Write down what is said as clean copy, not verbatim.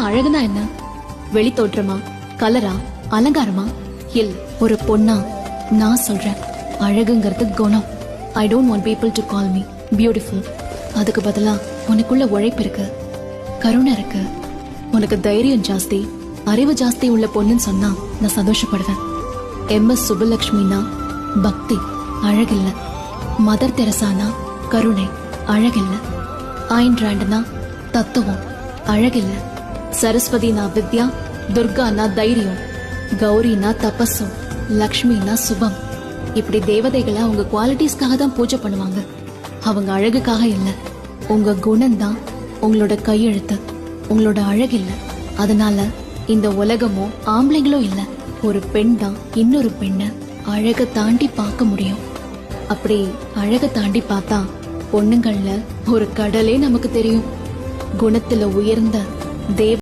அழகுனா என்ன? வெளி தோற்றமா, கலரா, அலங்காரமா? இல்ல, ஒரு பொண்ணா நான் சொல்றேன், அழகுங்கிறது குணம். I don't want people to call me beautiful. அதுக்கு பதிலா உனக்குள்ள உழைப்பு இருக்கு, கருணை இருக்கு, உனக்கு தைரியம் ஜாஸ்தி, அறிவு ஜாஸ்தி உள்ள பொண்ணுன்னு சொன்னா நான் சந்தோஷப்படுவேன். எம்.எஸ். சுப்புலட்சுமினா பக்தி, அழகில்ல. மதர் தெரசானா கருணை, அழகில்ல. ஆயின் ராண்ட்னா தத்துவம், அழகில்ல. சரஸ்வதினா வித்யா, துர்கானா தைரியம், கௌரினா தபஸு, லக்ஷ்மினா சுபம். இப்படி தேவதைகளை அவங்க குவாலிட்டிஸ்க்காக தான் பூஜை பண்ணுவாங்க, அவங்க அழகுக்காக இல்ல. உங்க குணம் தான் உங்களோட கையெழுத்து, உங்களோட அழகு இல்ல. அதனால இந்த உலகமோ ஆம்பளைங்களோ இல்ல, ஒரு பெண் தான் இன்னொரு பெண்ண அழக தாண்டி பார்க்க முடியும். அப்படி அழக தாண்டி பார்த்தா பொண்ணுங்கள்ல ஒரு கடலே நமக்கு தெரியும். குணத்துல உயர்ந்த தேவ